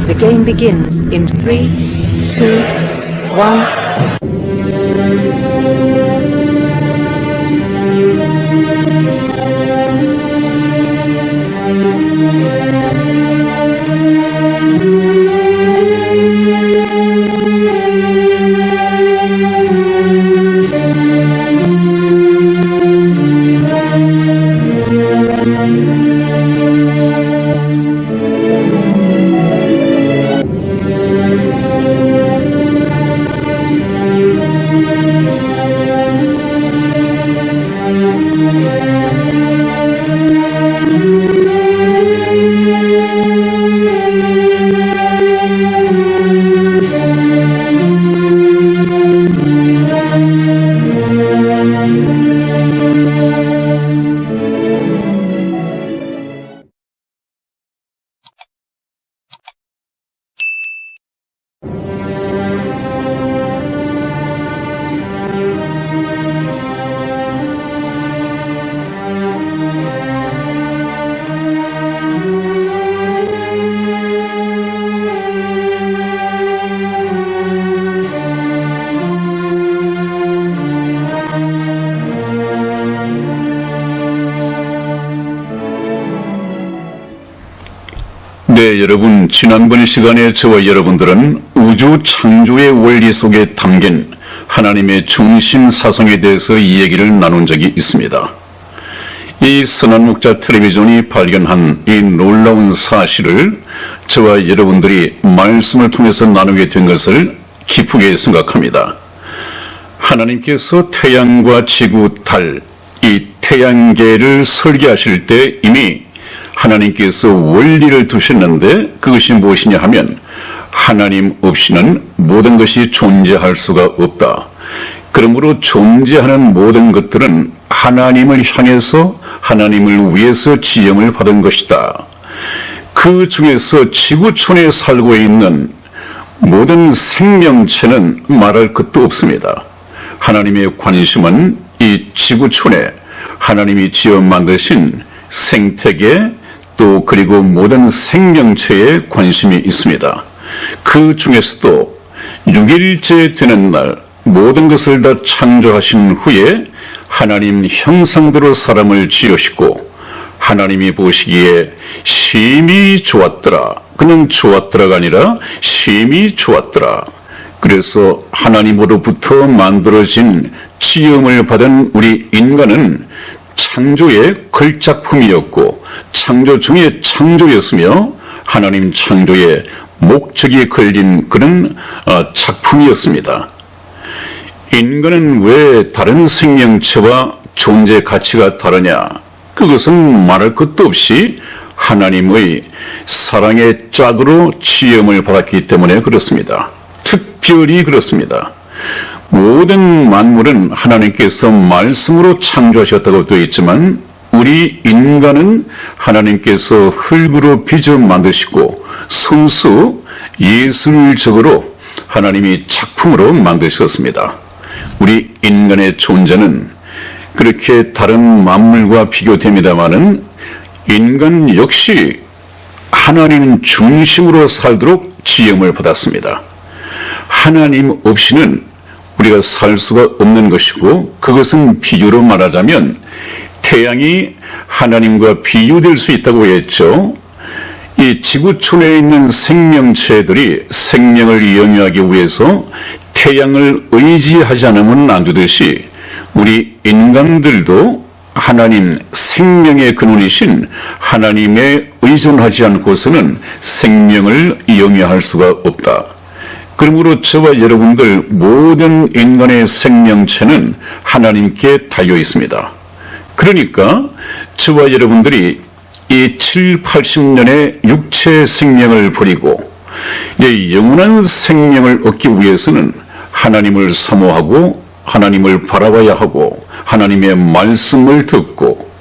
The game begins in 3, 2, 1. 네, 여러분, 지난번 시간에 저와 여러분들은 우주 창조의 원리 속에 담긴 하나님의 중심 사상에 대해서 이야기를 나눈 적이 있습니다. 이 선한 목자 텔레비전이 발견한 이 놀라운 사실을 저와 여러분들이 말씀을 통해서 나누게 된 것을 기쁘게 생각합니다. 하나님께서 태양과 지구, 달, 이 태양계를 설계하실 때 이미 하나님께서 원리를 두셨는데 그것이 무엇이냐 하면 하나님 없이는 모든 것이 존재할 수가 없다. 그러므로 존재하는 모든 것들은 하나님을 향해서 하나님을 위해서 지음을 받은 것이다. 그 중에서 지구촌에 살고 있는 모든 생명체는 말할 것도 없습니다. 하나님의 관심은 이 지구촌에 하나님이 지어 만드신 생태계 또 그리고 모든 생명체에 관심이 있습니다. 그 중에서도 6일째 되는 날 모든 것을 다 창조하신 후에 하나님 형상대로 사람을 지으시고 하나님이 보시기에 심히 좋았더라. 그냥 좋았더라가 아니라 심히 좋았더라. 그래서 하나님으로부터 만들어진 지음을 받은 우리 인간은 창조의 걸작품이었고 창조 중에 창조였으며 하나님 창조의 목적이 걸린 그런 작품이었습니다. 인간은 왜 다른 생명체와 존재 가치가 다르냐? 그것은 말할 것도 없이 하나님의 사랑의 짝으로 지음을 받았기 때문에 그렇습니다. 특별히 그렇습니다. 모든 만물은 하나님께서 말씀으로 창조하셨다고 되어 있지만 우리 인간은 하나님께서 흙으로 빚어 만드시고 손수 예술적으로 하나님이 작품으로 만드셨습니다. 우리 인간의 존재는 그렇게 다른 만물과 비교됩니다마는 인간 역시 하나님 중심으로 살도록 지음을 받았습니다. 하나님 없이는 우리가 살 수가 없는 것이고 그것은 비유로 말하자면 태양이 하나님과 비유될 수 있다고 했죠. 이 지구촌에 있는 생명체들이 생명을 영위하기 위해서 태양을 의지하지 않으면 안 되듯이 우리 인간들도 하나님 생명의 근원이신 하나님에 의존하지 않고서는 생명을 영위할 수가 없다. 그러므로 저와 여러분들 모든 인간의 생명체는 하나님께 달려 있습니다. 그러니까 저와 여러분들이 이 7, 80년의 육체 생명을 버리고 영원한 생명을 얻기 위해서는 하나님을 사모하고 하나님을 바라봐야 하고 하나님의 말씀을 듣고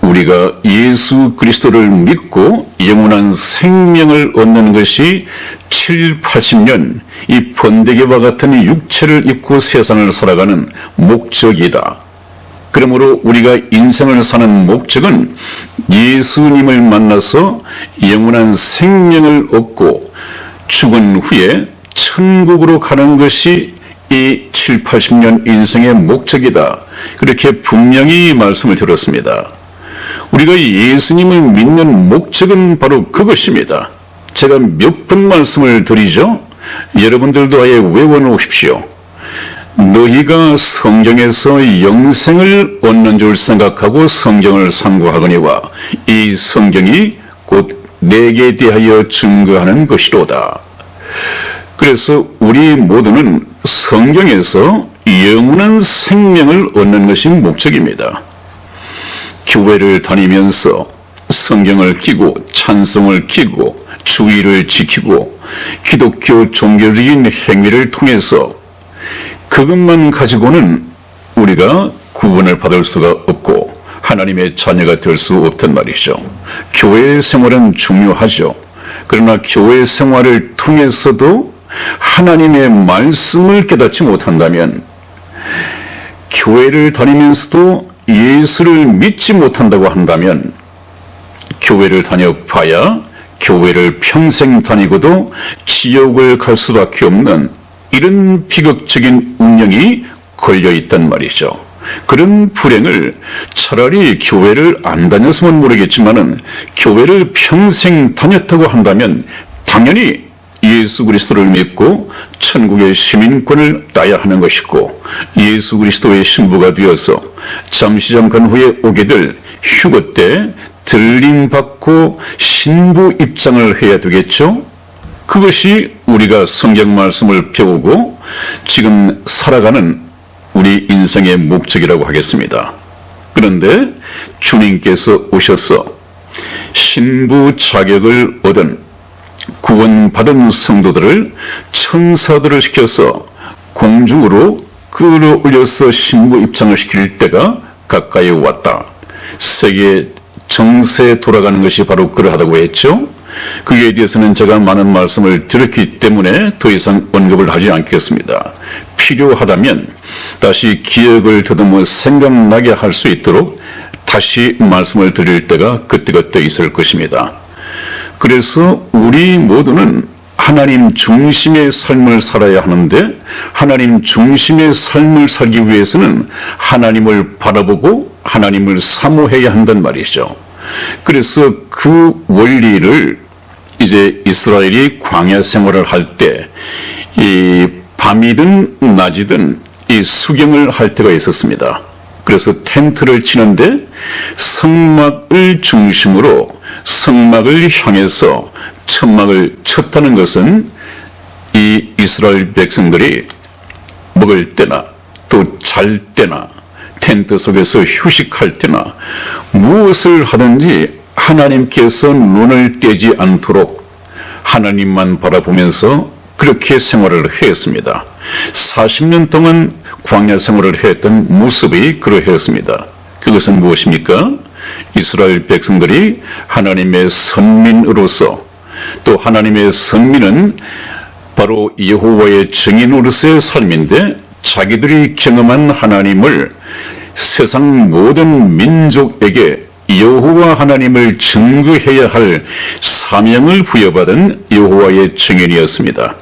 우리가 예수 그리스도를 믿고 영원한 생명을 얻는 것이 7, 80년 이 번데기와 같은 육체를 입고 세상을 살아가는 목적이다. 그러므로 우리가 인생을 사는 목적은 예수님을 만나서 영원한 생명을 얻고 죽은 후에 천국으로 가는 것이 이 7, 80년 인생의 목적이다. 그렇게 분명히 말씀을 드렸습니다. 우리가 예수님을 믿는 목적은 바로 그것입니다. 제가 몇 번 말씀을 드리죠? 여러분들도 아예 외워놓으십시오. 너희가 성경에서 영생을 얻는 줄 생각하고 성경을 상고하거니와 이 성경이 곧 내게 대하여 증거하는 것이로다. 그래서 우리 모두는 성경에서 영원한 생명을 얻는 것이 목적입니다. 교회를 다니면서 성경을 끼고 찬송을 끼고 주의를 지키고 기독교 종교적인 행위를 통해서 그것만 가지고는 우리가 구원을 받을 수가 없고 하나님의 자녀가 될 수 없단 말이죠. 교회 생활은 중요하죠. 그러나 교회 생활을 통해서도 하나님의 말씀을 깨닫지 못한다면 교회를 다니면서도 예수를 믿지 못한다고 한다면 교회를 다녀봐야 교회를 평생 다니고도 지옥을 갈 수밖에 없는 이런 비극적인 운명이 걸려있단 말이죠. 그런 불행을 차라리 교회를 안 다녔으면 모르겠지만은 교회를 평생 다녔다고 한다면 당연히 예수 그리스도를 믿고 천국의 시민권을 따야 하는 것이고 예수 그리스도의 신부가 되어서 잠깐 후에 오게 될 휴거 때 들림받고 신부 입장을 해야 되겠죠. 그것이 우리가 성경 말씀을 배우고 지금 살아가는 우리 인생의 목적이라고 하겠습니다. 그런데 주님께서 오셔서 신부 자격을 얻은 구원받은 성도들을 천사들을 시켜서 공중으로 끌어올려서 신부 입장을 시킬 때가 가까이 왔다. 세계 정세 돌아가는 것이 바로 그러하다고 했죠. 그에 대해서는 제가 많은 말씀을 드렸기 때문에 더 이상 언급을 하지 않겠습니다. 필요하다면 다시 기억을 더듬어 생각나게 할 수 있도록 다시 말씀을 드릴 때가 그때그때 있을 것입니다. 그래서 우리 모두는 하나님 중심의 삶을 살아야 하는데 하나님 중심의 삶을 살기 위해서는 하나님을 바라보고 하나님을 사모해야 한단 말이죠. 그래서 그 원리를 이제 이스라엘이 광야 생활을 할 때 이 밤이든 낮이든 이 수경을 할 때가 있었습니다. 그래서 텐트를 치는데 성막을 중심으로 성막을 향해서 천막을 쳤다는 것은 이 이스라엘 백성들이 먹을 때나 또 잘 때나 텐트 속에서 휴식할 때나 무엇을 하든지 하나님께서 눈을 떼지 않도록 하나님만 바라보면서 그렇게 생활을 했습니다. 40년 동안 광야 생활을 했던 모습이 그러했습니다. 그것은 무엇입니까? 이스라엘 백성들이 하나님의 선민으로서 또 하나님의 선민은 바로 여호와의 증인으로서의 삶인데 자기들이 경험한 하나님을 세상 모든 민족에게 여호와 하나님을 증거해야 할 사명을 부여받은 여호와의 증인이었습니다.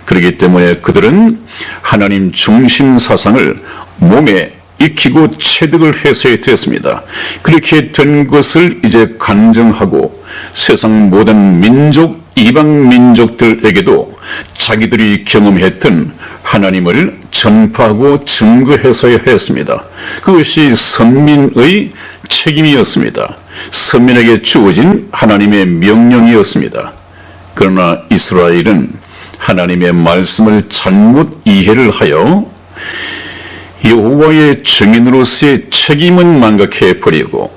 그렇기 때문에 그들은 하나님 중심 사상을 몸에 익히고 체득을 해서야 됐습니다. 그렇게 된 것을 이제 간증하고 세상 모든 민족, 이방 민족들에게도 자기들이 경험했던 하나님을 전파하고 증거해서야 했습니다. 그것이 선민의 책임이었습니다. 선민에게 주어진 하나님의 명령이었습니다. 그러나 이스라엘은 하나님의 말씀을 잘못 이해를 하여 여호와의 증인으로서의 책임은 망각해버리고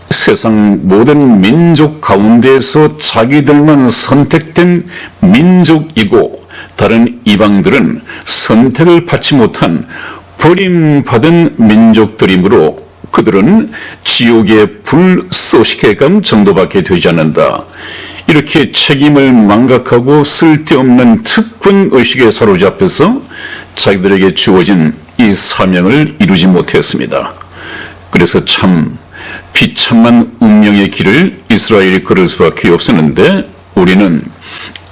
세상 모든 민족 가운데서 자기들만 선택된 민족이고 다른 이방들은 선택을 받지 못한 버림받은 민족들이므로 그들은 지옥의 불쏘시개감 정도밖에 되지 않는다. 이렇게 책임을 망각하고 쓸데없는 특권의식에 사로잡혀서 자기들에게 주어진 이 사명을 이루지 못했습니다. 그래서 참 비참한 운명의 길을 이스라엘이 걸을 수밖에 없었는데 우리는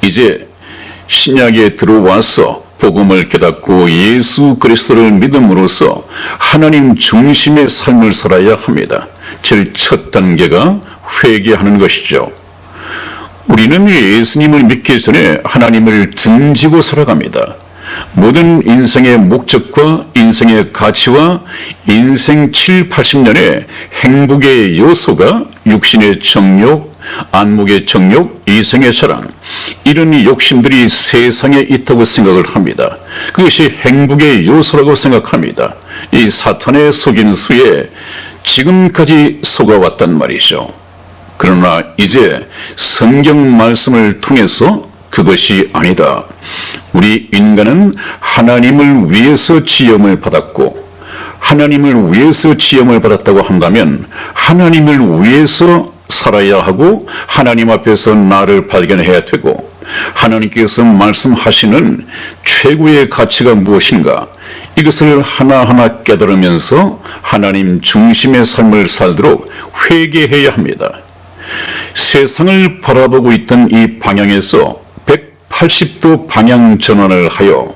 이제 신약에 들어와서 복음을 깨닫고 예수 그리스도를 믿음으로써 하나님 중심의 삶을 살아야 합니다. 제일 첫 단계가 회개하는 것이죠. 우리는 예수님을 믿기 전에 하나님을 등지고 살아갑니다. 모든 인생의 목적과 인생의 가치와 인생 7, 80년의 행복의 요소가 육신의 정욕, 안목의 정욕, 이생의 사랑, 이런 욕심들이 세상에 있다고 생각을 합니다. 그것이 행복의 요소라고 생각합니다. 이 사탄의 속임수에 지금까지 속아왔단 말이죠. 그러나 이제 성경 말씀을 통해서 그것이 아니다. 우리 인간은 하나님을 위해서 지음을 받았고 하나님을 위해서 지음을 받았다고 한다면 하나님을 위해서 살아야 하고 하나님 앞에서 나를 발견해야 되고 하나님께서 말씀하시는 최고의 가치가 무엇인가 이것을 하나하나 깨달으면서 하나님 중심의 삶을 살도록 회개해야 합니다. 세상을 바라보고 있던 이 방향에서 180도 방향 전환을 하여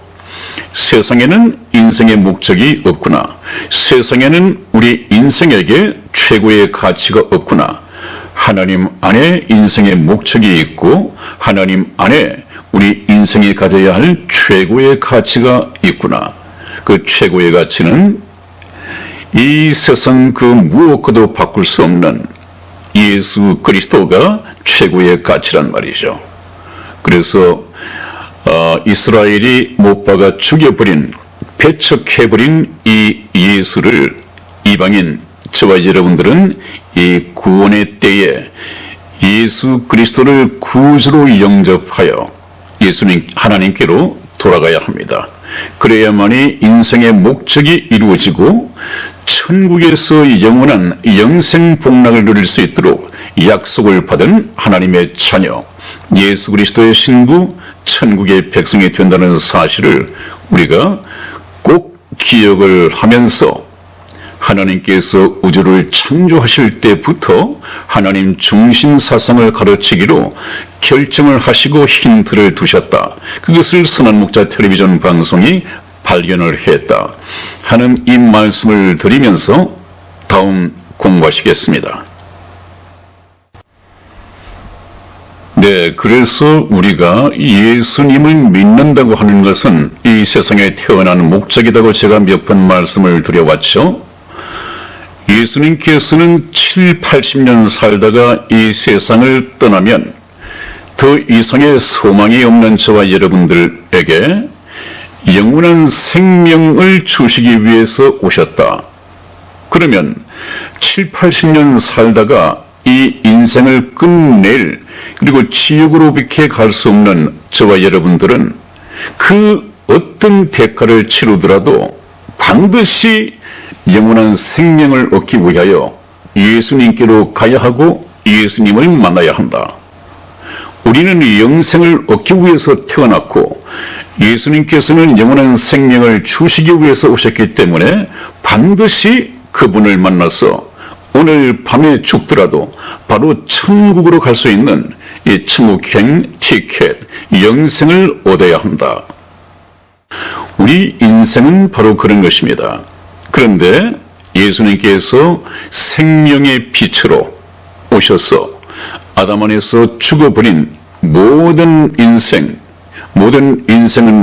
세상에는 인생의 목적이 없구나. 세상에는 우리 인생에게 최고의 가치가 없구나. 하나님 안에 인생의 목적이 있고 하나님 안에 우리 인생이 가져야 할 최고의 가치가 있구나. 그 최고의 가치는 이 세상 그 무엇과도 바꿀 수 없는 예수 그리스도가 최고의 가치란 말이죠. 그래서 이스라엘이 못 박아 죽여버린 배척해버린 이 예수를 이방인 저와 여러분들은 이 구원의 때에 예수 그리스도를 구주로 영접하여 예수님 하나님께로 돌아가야 합니다. 그래야만이 인생의 목적이 이루어지고 천국에서 영원한 영생 복락을 누릴 수 있도록 약속을 받은 하나님의 자녀 예수 그리스도의 신부 천국의 백성이 된다는 사실을 우리가 꼭 기억을 하면서 하나님께서 우주를 창조하실 때부터 하나님 중심 사상을 가르치기로 결정을 하시고 힌트를 두셨다. 그것을 선한 목자 텔레비전 방송이 발견을 했다 하는 이 말씀을 드리면서 다음 공부하시겠습니다. 네, 그래서 우리가 예수님을 믿는다고 하는 것은 이 세상에 태어난 목적이라고 제가 몇 번 말씀을 드려왔죠. 예수님께서는 7, 80년 살다가 이 세상을 떠나면 더 이상의 소망이 없는 저와 여러분들에게 영원한 생명을 주시기 위해서 오셨다. 그러면 7, 80년 살다가 이 인생을 끝낼 그리고 지옥으로 비켜 갈 수 없는 저와 여러분들은 그 어떤 대가를 치르더라도 반드시 영원한 생명을 얻기 위하여 예수님께로 가야 하고 예수님을 만나야 한다. 우리는 영생을 얻기 위해서 태어났고 예수님께서는 영원한 생명을 주시기 위해서 오셨기 때문에 반드시 그분을 만나서 오늘 밤에 죽더라도 바로 천국으로 갈 수 있는 이 천국행 티켓, 영생을 얻어야 한다. 우리 인생은 바로 그런 것입니다. 그런데 예수님께서 생명의 빛으로 오셔서 아담 안에서 죽어버린 모든 인생은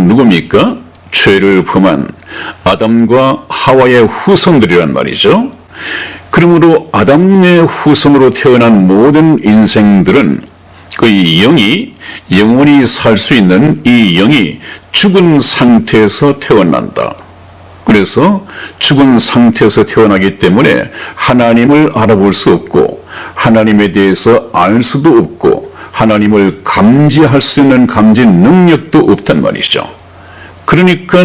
누굽니까? 죄를 범한 아담과 하와의 후손들이란 말이죠. 그러므로 아담의 후손으로 태어난 모든 인생들은 그 영이 영원히 살 수 있는 이 영이 죽은 상태에서 태어난다. 그래서 죽은 상태에서 태어나기 때문에 하나님을 알아볼 수 없고 하나님에 대해서 알 수도 없고 하나님을 감지할 수 있는 감지 능력도 없단 말이죠. 그러니까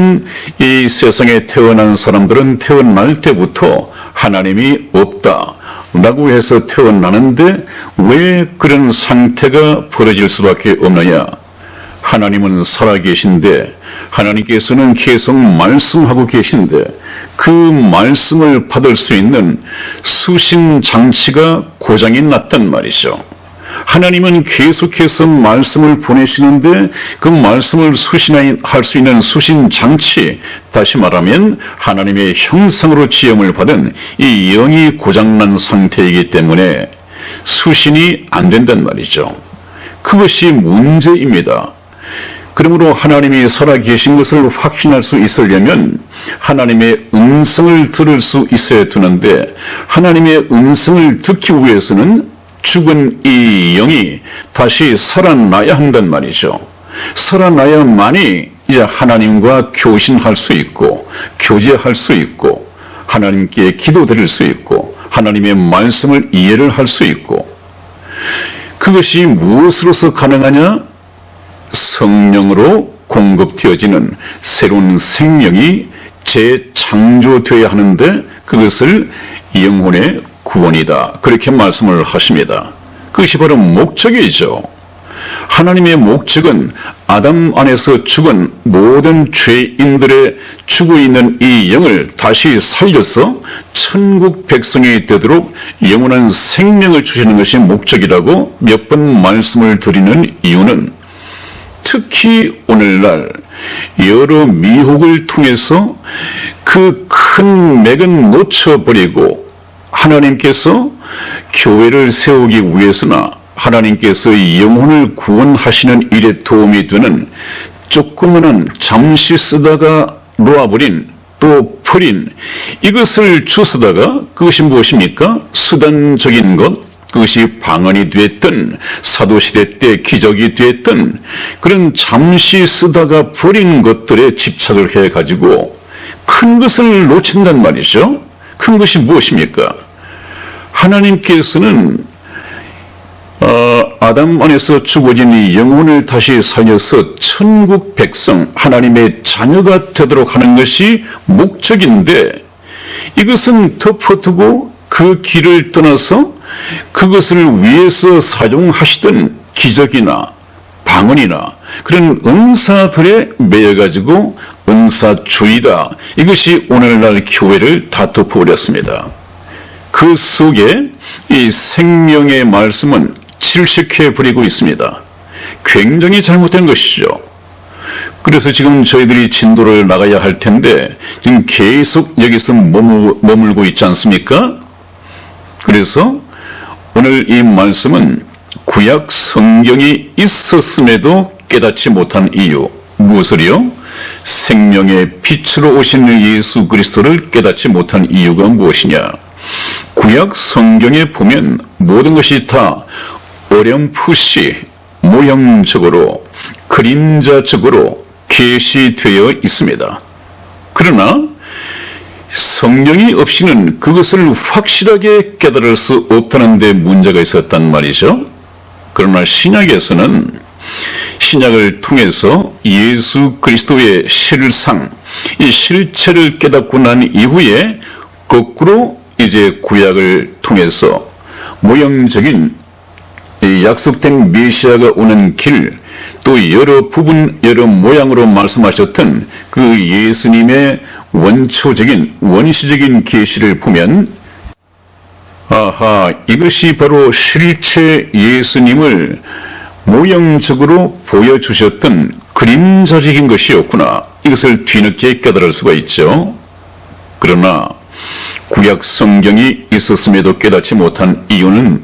이 세상에 태어난 사람들은 태어날 때부터 하나님이 없다라고 해서 태어나는데 왜 그런 상태가 벌어질 수밖에 없느냐? 하나님은 살아계신데 하나님께서는 계속 말씀하고 계신데 그 말씀을 받을 수 있는 수신 장치가 고장이 났단 말이죠. 하나님은 계속해서 말씀을 보내시는데 그 말씀을 수신할 수 있는 수신 장치, 다시 말하면 하나님의 형상으로 지음을 받은 이 영이 고장난 상태이기 때문에 수신이 안 된단 말이죠. 그것이 문제입니다. 그러므로 하나님이 살아계신 것을 확신할 수 있으려면 하나님의 음성을 들을 수 있어야 되는데 하나님의 음성을 듣기 위해서는 죽은 이 영이 다시 살아나야 한단 말이죠. 살아나야만이 이제 하나님과 교신할 수 있고 교제할 수 있고 하나님께 기도드릴 수 있고 하나님의 말씀을 이해를 할 수 있고 그것이 무엇으로서 가능하냐? 성령으로 공급되어지는 새로운 생명이 재창조되어야 하는데 그것을 영혼의 구원이다. 그렇게 말씀을 하십니다. 그것이 바로 목적이죠. 하나님의 목적은 아담 안에서 죽은 모든 죄인들의 죽어있는 이 영을 다시 살려서 천국 백성이 되도록 영원한 생명을 주시는 것이 목적이라고 몇 번 말씀을 드리는 이유는 특히 오늘날 여러 미혹을 통해서 그 큰 맥은 놓쳐버리고 하나님께서 교회를 세우기 위해서나 하나님께서 영혼을 구원하시는 일에 도움이 되는 조그마한 잠시 쓰다가 놓아버린 또 버린 이것을 주스다가 그것이 무엇입니까? 수단적인 것, 그것이 방언이 됐든 사도시대 때 기적이 됐든 그런 잠시 쓰다가 버린 것들에 집착을 해가지고 큰 것을 놓친단 말이죠. 큰 것이 무엇입니까? 하나님께서는 아담 안에서 죽어진 이 영혼을 다시 살려서 천국 백성 하나님의 자녀가 되도록 하는 것이 목적인데 이것은 덮어두고 그 길을 떠나서 그것을 위해서 사용하시던 기적이나 방언이나 그런 은사들에 매여가지고 은사주의다. 이것이 오늘날 교회를 다 덮어버렸습니다. 그 속에 이 생명의 말씀은 질식해버리고 있습니다. 굉장히 잘못된 것이죠. 그래서 지금 저희들이 진도를 나가야 할 텐데 지금 계속 여기서 머물고 있지 않습니까? 그래서 오늘 이 말씀은 구약 성경이 있었음에도 깨닫지 못한 이유 무엇을요? 생명의 빛으로 오신 예수 그리스도를 깨닫지 못한 이유가 무엇이냐? 구약 성경에 보면 모든 것이 다 어렴풋이 모형적으로 그림자적으로 계시되어 있습니다. 그러나 성령이 없이는 그것을 확실하게 깨달을 수 없다는 데 문제가 있었단 말이죠. 그러나 신약에서는 신약을 통해서 예수 그리스도의 실상, 이 실체를 깨닫고 난 이후에 거꾸로 이제 구약을 통해서 모형적인 이 약속된 메시아가 오는 길, 또 여러 부분, 여러 모양으로 말씀하셨던 그 예수님의 원초적인, 원시적인 계시를 보면 아하, 이것이 바로 실체 예수님을 모형적으로 보여주셨던 그림자적인 것이었구나. 이것을 뒤늦게 깨달을 수가 있죠. 그러나 구약 성경이 있었음에도 깨닫지 못한 이유는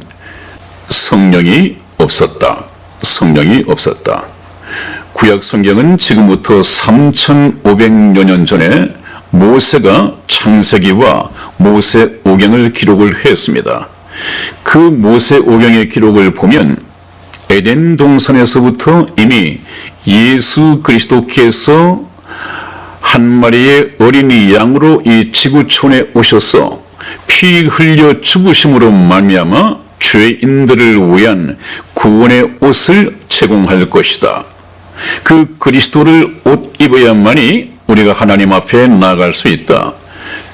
성령이 없었다. 성령이 없었다. 구약 성경은 지금부터 3,500여 년 전에 모세가 창세기와 모세 오경을 기록을 했습니다. 그 모세 오경의 기록을 보면 에덴 동산에서부터 이미 예수 그리스도께서 한 마리의 어린이 양으로 이 지구촌에 오셔서 피 흘려 죽으심으로 말미암아 죄인들을 위한 구원의 옷을 제공할 것이다. 그 그리스도를 옷 입어야만이 우리가 하나님 앞에 나아갈 수 있다.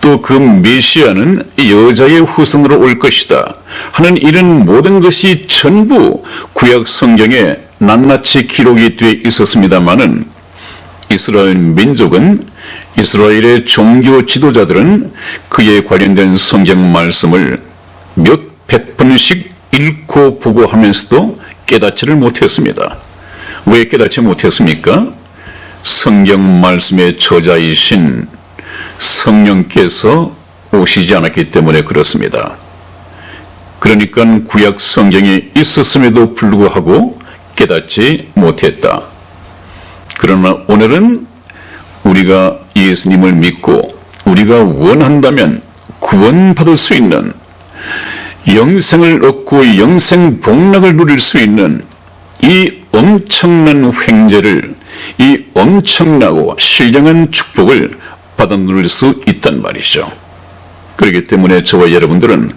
또 그 메시아는 여자의 후손으로 올 것이다 하는 이런 모든 것이 전부 구약 성경에 낱낱이 기록이 되어 있었습니다마는 이스라엘 민족은, 이스라엘의 종교 지도자들은 그에 관련된 성경 말씀을 몇백 번씩 읽고 보고 하면서도 깨닫지를 못했습니다. 왜 깨닫지 못했습니까? 성경 말씀의 저자이신 성령께서 오시지 않았기 때문에 그렇습니다. 그러니까 구약 성경에 있었음에도 불구하고 깨닫지 못했다. 그러나 오늘은 우리가 예수님을 믿고 우리가 원한다면 구원받을 수 있는, 영생을 얻고 영생 복락을 누릴 수 있는 이 엄청난 횡재를, 이 엄청나고 신령한 축복을 받아 누릴 수 있단 말이죠. 그렇기 때문에 저와 여러분들은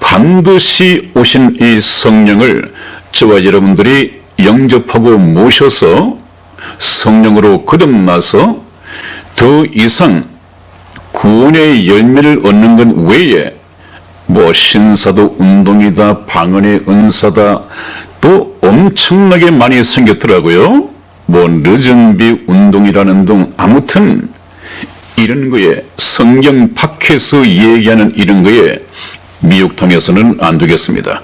반드시 오신 이 성령을 저와 여러분들이 영접하고 모셔서 성령으로 거듭나서 더 이상 구원의 열매를 얻는 것 외에 신사도 운동이다, 방언의 은사다, 또 엄청나게 많이 생겼더라고요. 늦은비 운동이라는 등 아무튼 이런 거에, 성경 밖에서 얘기하는 이런 거에 미혹당해서는 안 되겠습니다.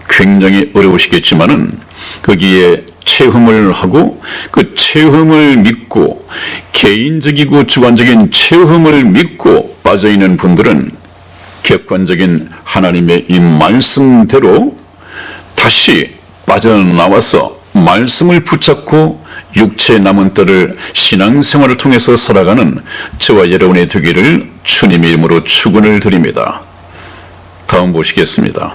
굉장히 어려우시겠지만은 거기에 체험을 하고 그 체험을 믿고, 개인적이고 주관적인 체험을 믿고 빠져있는 분들은 객관적인 하나님의 이 말씀대로 다시 빠져나와서 말씀을 붙잡고 육체에 남은 때를 신앙생활을 통해서 살아가는 저와 여러분의 되기를 주님의 이름으로 축원을 드립니다. 다음 보시겠습니다.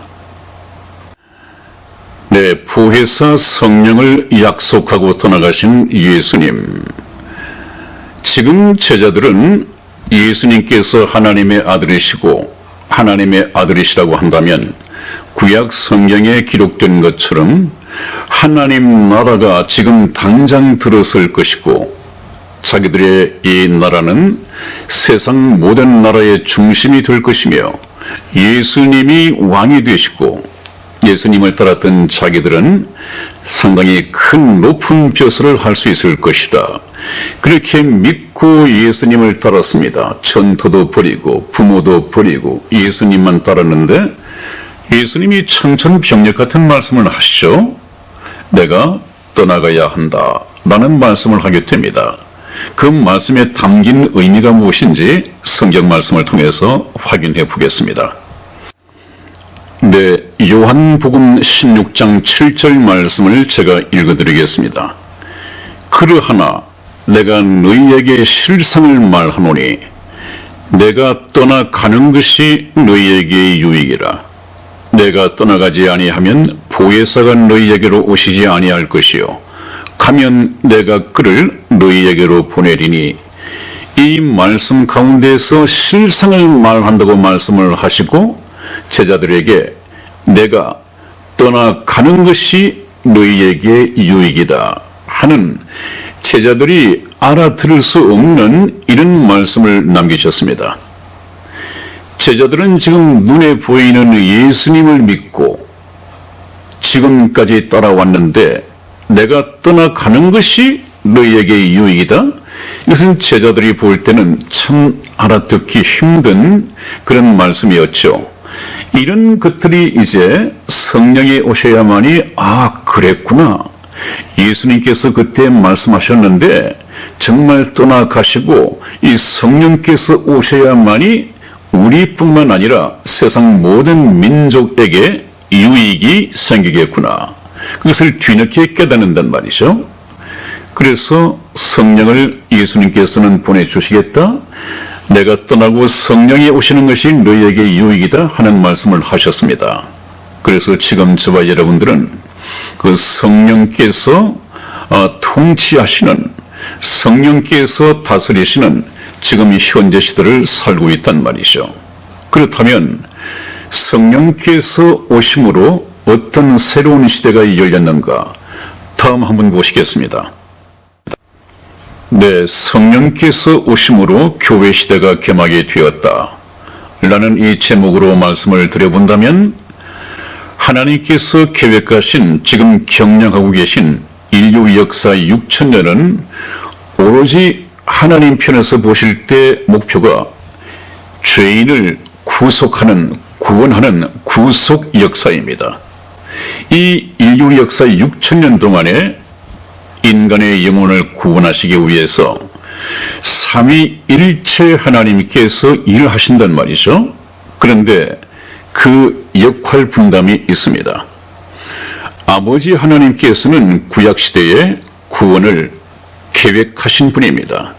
네, 보혜사 성령을 약속하고 떠나가신 예수님. 지금 제자들은 예수님께서 하나님의 아들이시고 하나님의 아들이시라고 한다면 구약 성경에 기록된 것처럼 하나님 나라가 지금 당장 들어설 것이고, 자기들의 이 나라는 세상 모든 나라의 중심이 될 것이며, 예수님이 왕이 되시고 예수님을 따랐던 자기들은 상당히 큰 높은 벼슬을 할 수 있을 것이다. 그렇게 믿고 예수님을 따랐습니다. 전토도 버리고 부모도 버리고 예수님만 따랐는데 예수님이 청천벽력 같은 말씀을 하시죠. 내가 떠나가야 한다 라는 말씀을 하게 됩니다. 그 말씀에 담긴 의미가 무엇인지 성경 말씀을 통해서 확인해 보겠습니다. 네, 요한복음 16장 7절 말씀을 제가 읽어드리겠습니다. 그러하나 내가 너희에게 실상을 말하노니 내가 떠나가는 것이 너희에게 유익이라. 내가 떠나가지 아니하면 보혜사가 너희에게로 오시지 아니할 것이요 가면 내가 그를 너희에게로 보내리니. 이 말씀 가운데서 실상을 말한다고 말씀을 하시고 제자들에게 내가 떠나가는 것이 너희에게 유익이다 하는, 제자들이 알아들을 수 없는 이런 말씀을 남기셨습니다. 제자들은 지금 눈에 보이는 예수님을 믿고 지금까지 따라왔는데 내가 떠나가는 것이 너희에게 유익이다? 이것은 제자들이 볼 때는 참 알아듣기 힘든 그런 말씀이었죠. 이런 것들이 이제 성령이 오셔야만이 그랬구나. 예수님께서 그때 말씀하셨는데 정말 떠나가시고 이 성령께서 오셔야만이 우리뿐만 아니라 세상 모든 민족에게 유익이 생기겠구나. 그것을 뒤늦게 깨닫는단 말이죠. 그래서 성령을 예수님께서는 보내주시겠다. 내가 떠나고 성령이 오시는 것이 너희에게 유익이다 하는 말씀을 하셨습니다. 그래서 지금 저와 여러분들은 그 성령께서 통치하시는, 성령께서 다스리시는 지금 이 현재 시대를 살고 있단 말이죠. 그렇다면 성령께서 오심으로 어떤 새로운 시대가 열렸는가? 다음 한번 보시겠습니다. 네, 성령께서 오심으로 교회 시대가 개막이 되었다. 라는 이 제목으로 말씀을 드려본다면 하나님께서 계획하신 지금 경영하고 계신 인류 역사 6천년은 오로지 하나님 편에서 보실 때 목표가 죄인을 구속하는, 구원하는 구속 역사입니다. 이 인류 역사 6천년 동안에 인간의 영혼을 구원하시기 위해서 삼위일체 하나님께서 일을 하신단 말이죠. 그런데 그 역할 분담이 있습니다. 아버지 하나님께서는 구약시대에 구원을 계획하신 분입니다.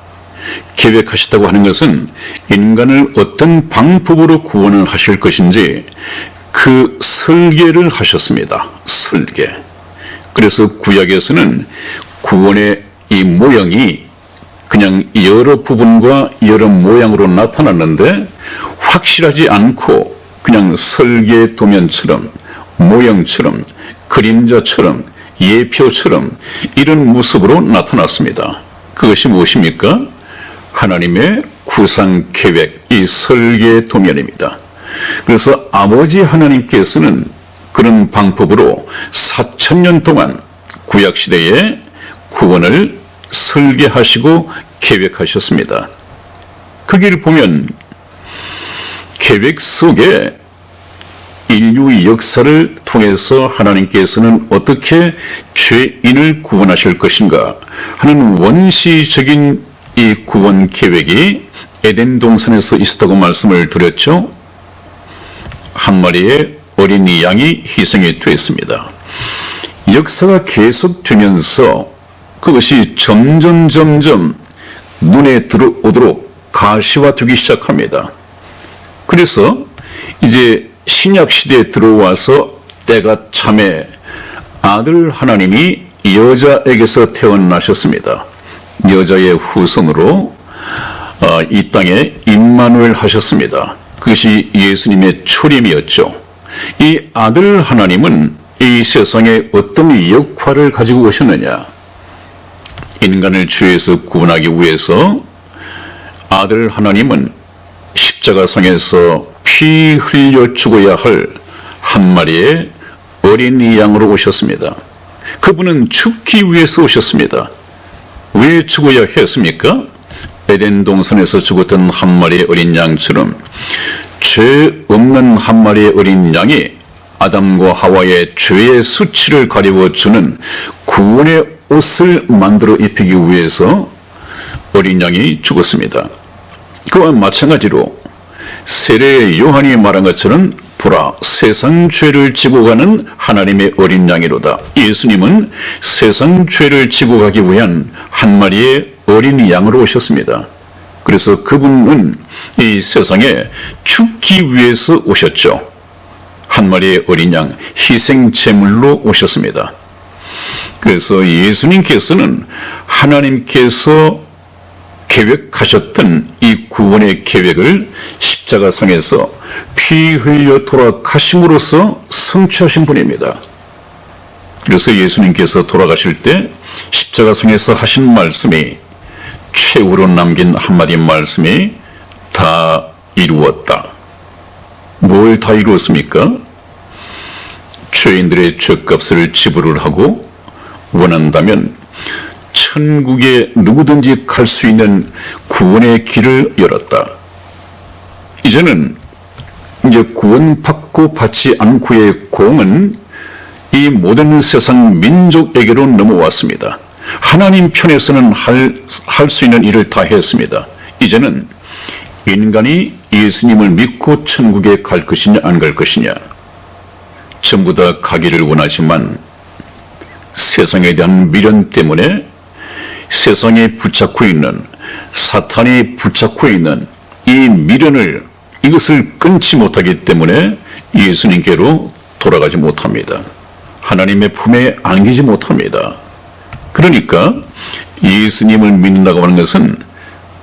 계획하셨다고 하는 것은 인간을 어떤 방법으로 구원을 하실 것인지 그 설계를 하셨습니다. 설계. 그래서 구약에서는 구원의 이 모양이 그냥 여러 부분과 여러 모양으로 나타났는데 확실하지 않고 그냥 설계 도면처럼, 모형처럼, 그림자처럼, 예표처럼 이런 모습으로 나타났습니다. 그것이 무엇입니까? 하나님의 구상 계획, 이 설계 도면입니다. 그래서 아버지 하나님께서는 그런 방법으로 4,000년 동안 구약시대에 구원을 설계하시고 계획하셨습니다. 거기를 보면 계획 속에 인류의 역사를 통해서 하나님께서는 어떻게 죄인을 구원하실 것인가 하는 원시적인 이 구원 계획이 에덴 동산에서 있었다고 말씀을 드렸죠. 한 마리의 어린이 양이 희생이 됐습니다. 역사가 계속되면서 그것이 점점 눈에 들어오도록 가시화되기 시작합니다. 그래서 이제 신약 시대에 들어와서 때가 참에 아들 하나님이 여자에게서 태어나셨습니다. 여자의 후손으로 이 땅에 임마누엘 하셨습니다. 그것이 예수님의 초림이었죠. 이 아들 하나님은 이 세상에 어떤 역할을 가지고 오셨느냐? 인간을 죄에서 구원하기 위해서 아들 하나님은 십자가상에서 피 흘려 죽어야 할 한 마리의 어린이 양으로 오셨습니다. 그분은 죽기 위해서 오셨습니다. 왜 죽어야 했습니까? 에덴 동산에서 죽었던 한 마리의 어린 양처럼 죄 없는 한 마리의 어린 양이 아담과 하와의 죄의 수치를 가리워주는 구원의 옷을 만들어 입히기 위해서 어린 양이 죽었습니다. 그와 마찬가지로 세례 요한이 말한 것처럼 보라 세상 죄를 지고 가는 하나님의 어린 양이로다. 예수님은 세상 죄를 지고 가기 위한 한 마리의 어린 양으로 오셨습니다. 그래서 그분은 이 세상에 죽기 위해서 오셨죠. 한 마리의 어린 양 희생 제물로 오셨습니다. 그래서 예수님께서는 하나님께서 계획하셨던 이 구원의 계획을 십자가상에서 피 흘려 돌아가심으로써 성취하신 분입니다. 그래서 예수님께서 돌아가실 때 십자가상에서 하신 말씀이 최후로 남긴 한마디 말씀이 다 이루었다. 뭘 다 이루었습니까? 죄인들의 죄값을 지불을 하고 원한다면 천국에 누구든지 갈 수 있는 구원의 길을 열었다. 이제는 이제 구원받고 받지 않고의 공은 이 모든 세상 민족에게로 넘어왔습니다. 하나님 편에서는 할 수 있는 일을 다 했습니다. 이제는 인간이 예수님을 믿고 천국에 갈 것이냐 안 갈 것이냐 전부 다 가기를 원하지만 세상에 대한 미련 때문에 세상에 붙잡고 있는 사탄이 붙잡고 있는 이 미련을 이것을 끊지 못하기 때문에 예수님께로 돌아가지 못합니다. 하나님의 품에 안기지 못합니다. 그러니까 예수님을 믿는다고 하는 것은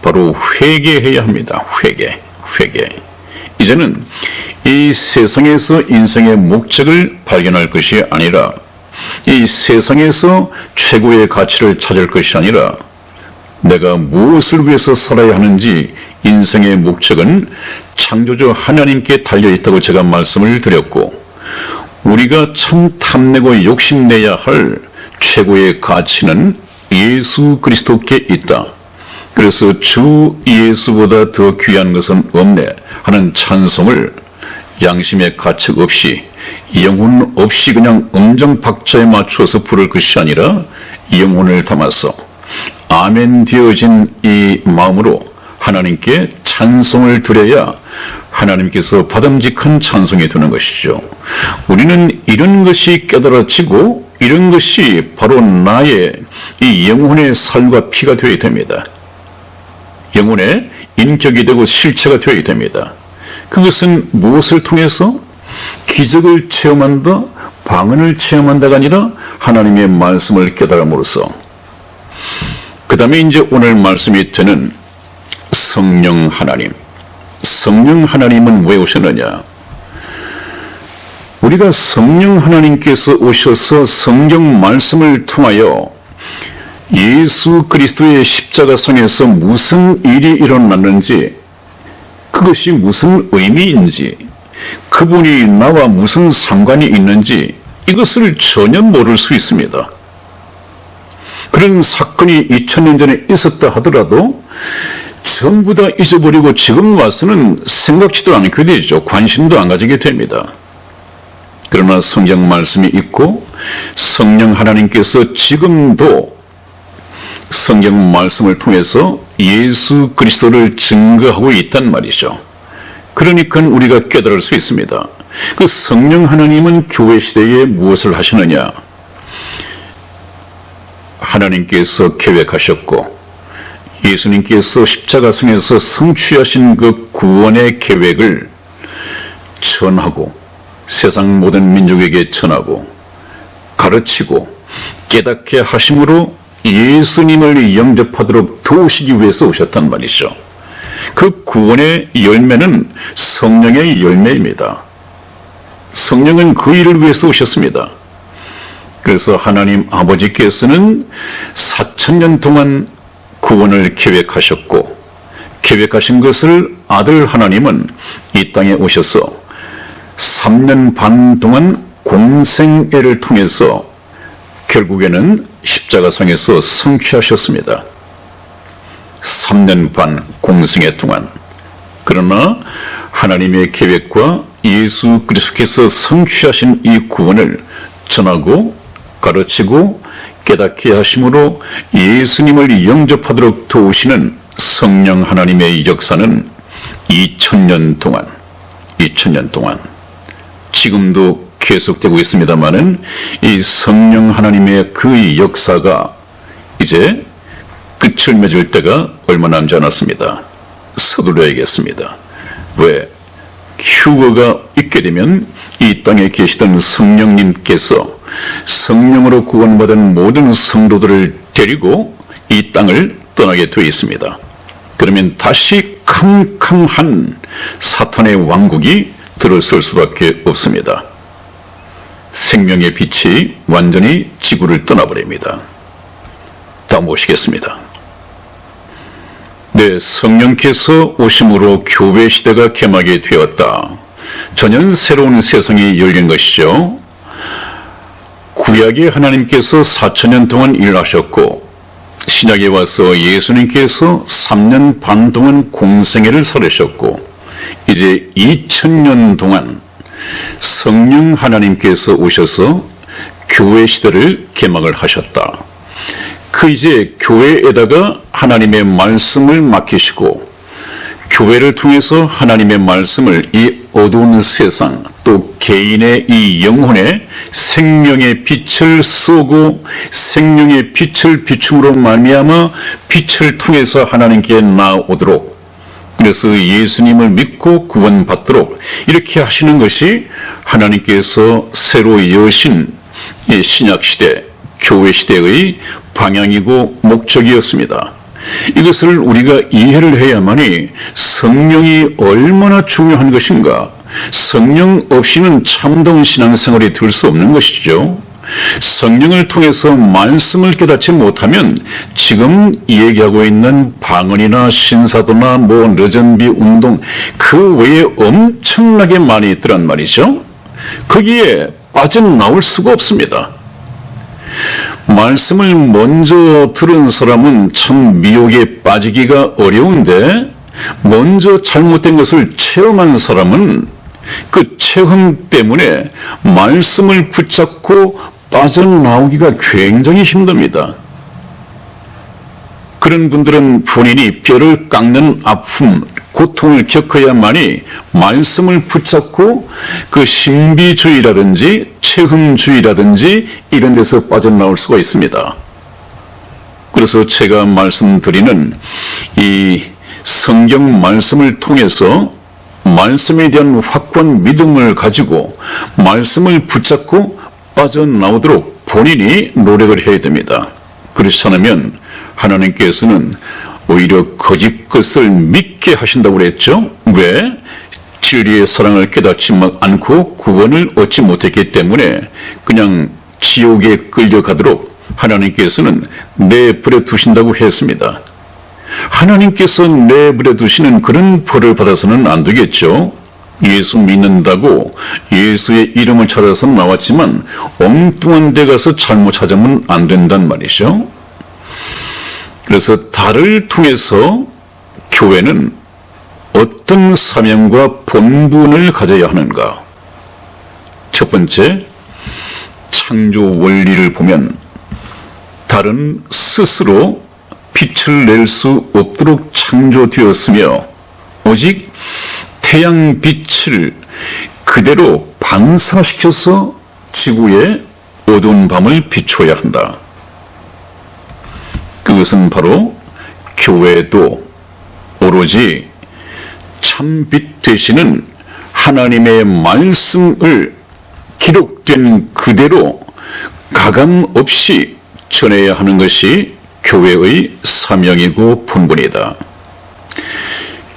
바로 회개해야 합니다. 회개. 이제는 이 세상에서 인생의 목적을 발견할 것이 아니라 이 세상에서 최고의 가치를 찾을 것이 아니라 내가 무엇을 위해서 살아야 하는지 인생의 목적은 창조주 하나님께 달려있다고 제가 말씀을 드렸고, 우리가 참 탐내고 욕심내야 할 최고의 가치는 예수 그리스도께 있다. 그래서 주 예수보다 더 귀한 것은 없네 하는 찬송을 양심의 가책 없이, 영혼 없이 그냥 음정박자에 맞춰서 부를 것이 아니라 영혼을 담아서 아멘 되어진 이 마음으로 하나님께 찬송을 드려야 하나님께서 받음직한 찬송이 되는 것이죠. 우리는 이런 것이 깨달아지고 이런 것이 바로 나의 이 영혼의 살과 피가 되어야 됩니다. 영혼의 인격이 되고 실체가 되어야 됩니다. 그것은 무엇을 통해서? 기적을 체험한다, 방언을 체험한다가 아니라 하나님의 말씀을 깨달음으로써. 그 다음에 이제 오늘 말씀이 되는 성령 하나님. 성령 하나님은 왜 오셨느냐? 우리가 성령 하나님께서 오셔서 성경 말씀을 통하여 예수 그리스도의 십자가상에서 무슨 일이 일어났는지, 그것이 무슨 의미인지, 그분이 나와 무슨 상관이 있는지 이것을 전혀 모를 수 있습니다. 그런 사건이 2000년 전에 있었다 하더라도 전부 다 잊어버리고 지금 와서는 생각지도 않게 되죠. 관심도 안 가지게 됩니다. 그러나 성경 말씀이 있고 성령 하나님께서 지금도 성경 말씀을 통해서 예수 그리스도를 증거하고 있단 말이죠. 그러니까 우리가 깨달을 수 있습니다. 그 성령 하나님은 교회 시대에 무엇을 하시느냐? 하나님께서 계획하셨고 예수님께서 십자가상에서 성취하신 그 구원의 계획을 전하고 세상 모든 민족에게 전하고 가르치고 깨닫게 하심으로 예수님을 영접하도록 도우시기 위해서 오셨단 말이죠. 그 구원의 열매는 성령의 열매입니다. 성령은 그 일을 위해서 오셨습니다. 그래서 하나님 아버지께서는 4000년 동안 구원을 계획하셨고 계획하신 것을 아들 하나님은 이 땅에 오셔서 3년 반 동안 공생애를 통해서 결국에는 십자가상에서 성취하셨습니다. 3년 반 공생애 동안. 그러나 하나님의 계획과 예수 그리스도께서 성취하신 이 구원을 전하고 가르치고 깨닫게 하심으로 예수님을 영접하도록 도우시는 성령 하나님의 역사는 2000년 동안 지금도 계속되고 있습니다마는 이 성령 하나님의 그 역사가 이제 끝을 맺을 때가 얼마 남지 않았습니다. 서두르야겠습니다. 왜? 휴거가 있게 되면 이 땅에 계시던 성령님께서 성령으로 구원받은 모든 성도들을 데리고 이 땅을 떠나게 되어 있습니다. 그러면 다시 캄캄한 사탄의 왕국이 들어설 수밖에 없습니다. 생명의 빛이 완전히 지구를 떠나버립니다. 다음 보시겠습니다. 네, 성령께서 오심으로 교회 시대가 개막이 되었다. 전혀 새로운 세상이 열린 것이죠. 구약의 하나님께서 4000년 동안 일하셨고 신약에 와서 예수님께서 3년 반 동안 공생애를 살으셨고 이제 2000년 동안 성령 하나님께서 오셔서 교회 시대를 개막을 하셨다. 그 이제 교회에다가 하나님의 말씀을 맡기시고 교회를 통해서 하나님의 말씀을 이 어두운 세상 또 개인의 이 영혼에 생명의 빛을 쏘고 생명의 빛을 비춤으로 말미암아 빛을 통해서 하나님께 나오도록 그래서 예수님을 믿고 구원받도록 이렇게 하시는 것이 하나님께서 새로 여신 이 신약시대 교회 시대의 방향이고 목적이었습니다. 이것을 우리가 이해를 해야만이 성령이 얼마나 중요한 것인가, 성령 없이는 참다운 신앙생활이 될 수 없는 것이죠. 성령을 통해서 말씀을 깨닫지 못하면 지금 얘기하고 있는 방언이나 신사도나 레전비 운동 그 외에 엄청나게 많이 있더란 말이죠. 거기에 빠져나올 수가 없습니다. 말씀을 먼저 들은 사람은 참 미혹에 빠지기가 어려운데 먼저 잘못된 것을 체험한 사람은 그 체험 때문에 말씀을 붙잡고 빠져나오기가 굉장히 힘듭니다. 그런 분들은 본인이 뼈를 깎는 아픔, 고통을 겪어야만이 말씀을 붙잡고 그 신비주의라든지 체험주의라든지 이런 데서 빠져나올 수가 있습니다. 그래서 제가 말씀드리는 이 성경 말씀을 통해서 말씀에 대한 확고한 믿음을 가지고 말씀을 붙잡고 빠져나오도록 본인이 노력을 해야 됩니다. 그렇지 않으면 하나님께서는 오히려 거짓 것을 믿게 하신다고 그랬죠. 왜? 진리의 사랑을 깨닫지 않고 구원을 얻지 못했기 때문에 그냥 지옥에 끌려가도록 하나님께서는 내버려 두신다고 했습니다. 하나님께서 내버려 두시는 그런 벌을 받아서는 안 되겠죠. 예수 믿는다고 예수의 이름을 찾아서 나왔지만 엉뚱한 데 가서 잘못 찾으면 안 된단 말이죠. 그래서 달을 통해서 교회는 어떤 사명과 본분을 가져야 하는가? 첫 번째, 창조 원리를 보면 달은 스스로 빛을 낼 수 없도록 창조되었으며 오직 태양빛을 그대로 반사시켜서 지구에 어두운 밤을 비춰야 한다. 그것은 바로 교회도 오로지 참빛 되시는 하나님의 말씀을 기록된 그대로 가감 없이 전해야 하는 것이 교회의 사명이고 본분이다.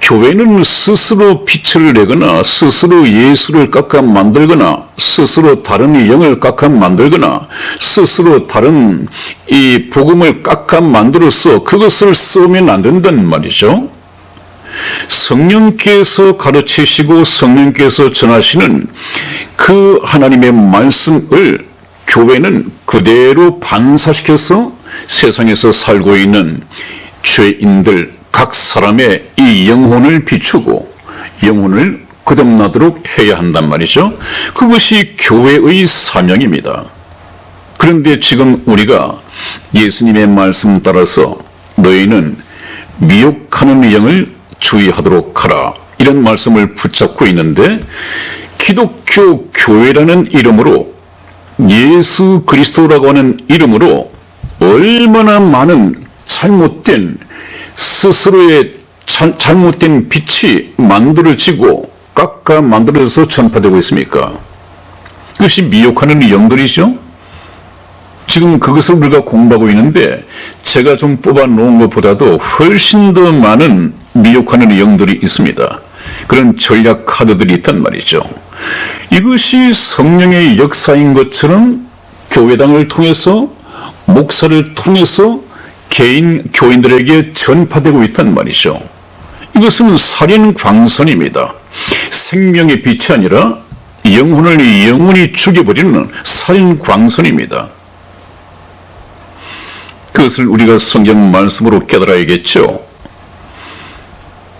교회는 스스로 빛을 내거나 스스로 예수를 깎아 만들거나 스스로 다른 영을 깎아 만들거나 스스로 다른 이 복음을 깎아 만들어서 그것을 쓰면 안 된다는 말이죠. 성령께서 가르치시고 성령께서 전하시는 그 하나님의 말씀을 교회는 그대로 반사시켜서 세상에서 살고 있는 죄인들 각 사람의 이 영혼을 비추고 영혼을 거듭나도록 해야 한단 말이죠. 그것이 교회의 사명입니다. 그런데 지금 우리가 예수님의 말씀 따라서 너희는 미혹하는 영을 주의하도록 하라 이런 말씀을 붙잡고 있는데 기독교 교회라는 이름으로 예수 그리스도라고 하는 이름으로 얼마나 많은 잘못된 스스로의 잘못된 빛이 만들어지고 깎아 만들어져서 전파되고 있습니까? 그것이 미혹하는 영들이죠. 지금 그것을 우리가 공부하고 있는데 제가 좀 뽑아놓은 것보다도 훨씬 더 많은 미혹하는 영들이 있습니다. 그런 전략 카드들이 있단 말이죠. 이것이 성령의 역사인 것처럼 교회당을 통해서 목사를 통해서 개인 교인들에게 전파되고 있단 말이죠. 이것은 살인 광선입니다. 생명의 빛이 아니라 영혼을 영원히 죽여버리는 살인 광선입니다. 그것을 우리가 성경 말씀으로 깨달아야겠죠.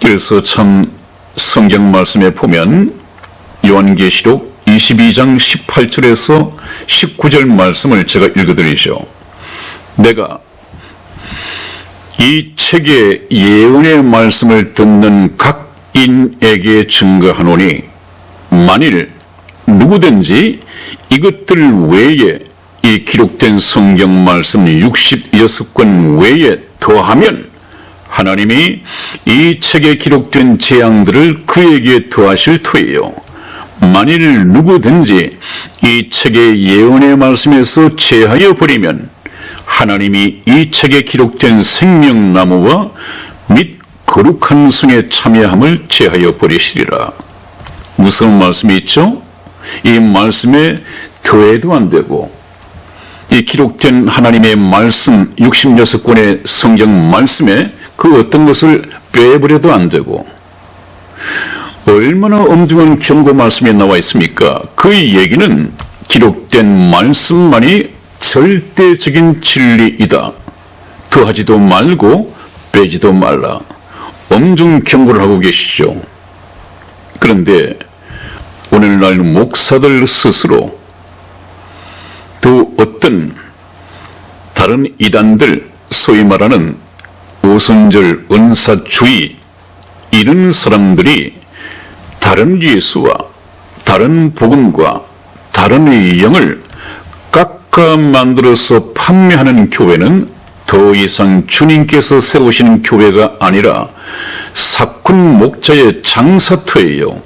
그래서 참 성경 말씀에 보면 요한계시록 22장 18절에서 19절 말씀을 제가 읽어드리죠. 내가 이 책의 예언의 말씀을 듣는 각 인에게 증거하노니 만일 누구든지 이것들 외에 이 기록된 성경 말씀 66권 외에 더하면 하나님이 이 책에 기록된 재앙들을 그에게 더하실 터이요. 만일 누구든지 이 책의 예언의 말씀에서 제하여 버리면 하나님이 이 책에 기록된 생명나무와 및 거룩한 성에 참여함을 제하여 버리시리라. 무슨 말씀이 있죠? 이 말씀에 더해도 안 되고 이 기록된 하나님의 말씀 66권의 성경 말씀에 그 어떤 것을 빼버려도 안 되고 얼마나 엄중한 경고 말씀이 나와 있습니까? 그 얘기는 기록된 말씀만이 절대적인 진리이다. 더하지도 말고 빼지도 말라. 엄중 경고를 하고 계시죠. 그런데 오늘날 목사들 스스로 또 어떤 다른 이단들, 소위 말하는 오순절 은사주의 이런 사람들이 다른 예수와 다른 복음과 다른 영을 깎아 만들어서 판매하는 교회는 더 이상 주님께서 세우시는 교회가 아니라 사꾼 목자의 장사터예요.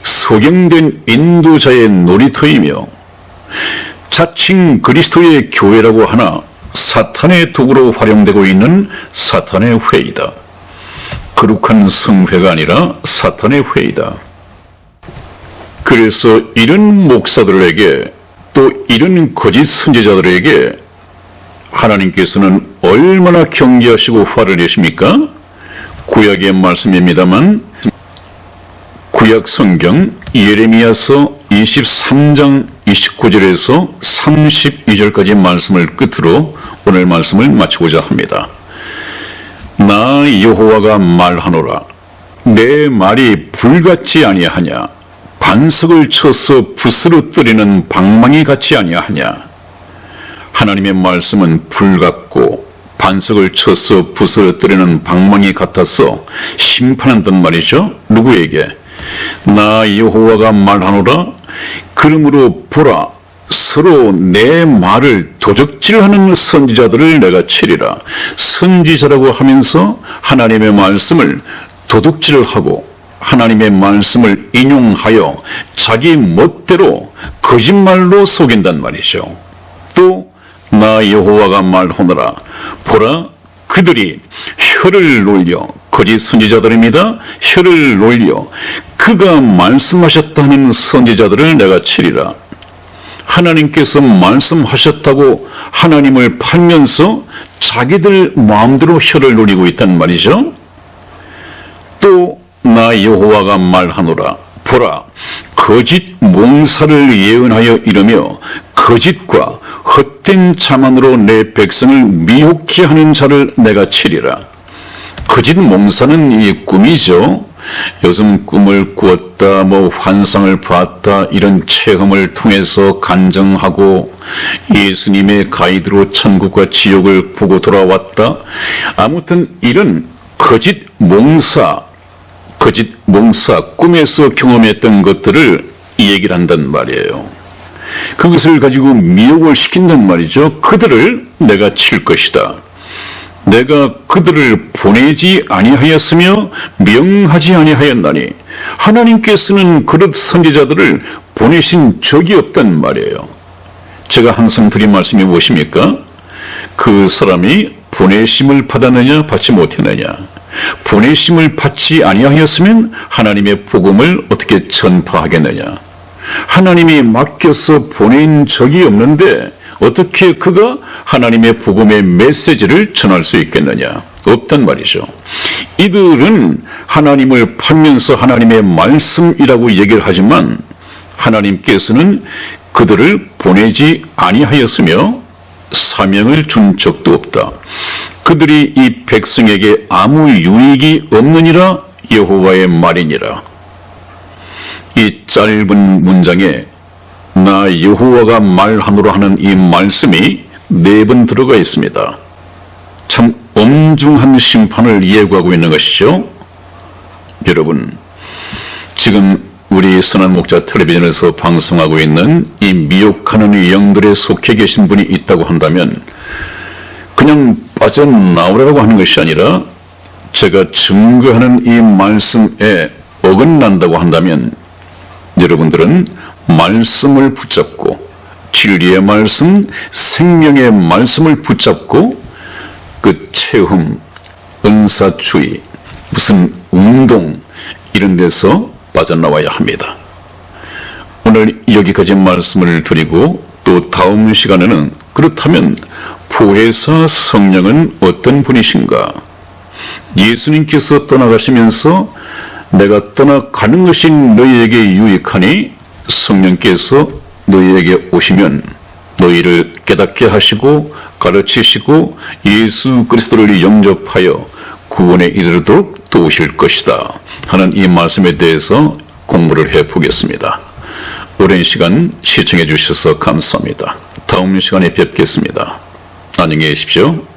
소경된 인도자의 놀이터이며 자칭 그리스도의 교회라고 하나 사탄의 도구로 활용되고 있는 사탄의 회의다. 거룩한 성회가 아니라 사탄의 회의다. 그래서 이런 목사들에게 또 이런 거짓 선지자들에게 하나님께서는 얼마나 경계하시고 화를 내십니까? 구약의 말씀입니다만 구약 성경 예레미야서 23장 29절에서 32절까지 말씀을 끝으로 오늘 말씀을 마치고자 합니다. 나 여호와가 말하노라. 내 말이 불같지 아니하냐. 반석을 쳐서 붓으로 뜨리는 방망이 같지 아니하냐. 하나님의 말씀은 불 같고 반석을 쳐서 붓으로 뜨리는 방망이 같아서 심판한단 말이죠. 누구에게? 나 여호와가 말하노라. 그러므로 보라, 서로 내 말을 도적질하는 선지자들을 내가 치리라. 선지자라고 하면서 하나님의 말씀을 도둑질하고 하나님의 말씀을 인용하여 자기 멋대로 거짓말로 속인단 말이죠. 또 나 여호와가 말하노라. 보라, 그들이 혀를 놀려, 거짓 선지자들입니다. 혀를 놀려 그가 말씀하셨다는 선지자들을 내가 치리라. 하나님께서 말씀하셨다고 하나님을 팔면서 자기들 마음대로 혀를 노리고 있단 말이죠. 또 나 여호와가 말하노라. 보라, 거짓 몽사를 예언하여 이르며 거짓과 헛된 자만으로 내 백성을 미혹케 하는 자를 내가 치리라. 거짓 몽사는 이 꿈이죠. 요즘 꿈을 꾸었다, 환상을 봤다, 이런 체험을 통해서 간증하고 예수님의 가이드로 천국과 지옥을 보고 돌아왔다. 아무튼 이런 거짓 몽사, 꿈에서 경험했던 것들을 얘기를 한단 말이에요. 그것을 가지고 미혹을 시킨단 말이죠. 그들을 내가 칠 것이다. 내가 그들을 보내지 아니하였으며 명하지 아니하였나니 하나님께서는 그릇 선지자들을 보내신 적이 없단 말이에요. 제가 항상 드린 말씀이 무엇입니까? 그 사람이 보내심을 받았느냐 받지 못했느냐. 보내심을 받지 아니하였으면 하나님의 복음을 어떻게 전파하겠느냐. 하나님이 맡겨서 보낸 적이 없는데 어떻게 그가 하나님의 복음의 메시지를 전할 수 있겠느냐? 없단 말이죠. 이들은 하나님을 팔면서 하나님의 말씀이라고 얘기를 하지만 하나님께서는 그들을 보내지 아니하였으며 사명을 준 적도 없다. 그들이 이 백성에게 아무 유익이 없느니라 여호와의 말이니라. 이 짧은 문장에 나 여호와가 말하노라 하는 이 말씀이 4번 들어가 있습니다. 참 엄중한 심판을 예고하고 있는 것이죠. 여러분, 지금 우리 선한 목자 텔레비전에서 방송하고 있는 이 미혹하는 영들에 속해 계신 분이 있다고 한다면 그냥 빠져나오라고 하는 것이 아니라 제가 증거하는 이 말씀에 어긋난다고 한다면 여러분들은 말씀을 붙잡고 진리의 말씀, 생명의 말씀을 붙잡고 그 체험, 은사주의, 무슨 운동 이런 데서 빠져나와야 합니다. 오늘 여기까지 말씀을 드리고 또 다음 시간에는 그렇다면 보혜사 성령은 어떤 분이신가? 예수님께서 떠나가시면서 내가 떠나가는 것이 너희에게 유익하니 성령께서 너희에게 오시면 너희를 깨닫게 하시고 가르치시고 예수 그리스도를 영접하여 구원에 이르도록 도우실 것이다 하는 이 말씀에 대해서 공부를 해보겠습니다. 오랜 시간 시청해 주셔서 감사합니다. 다음 시간에 뵙겠습니다. 안녕히 계십시오.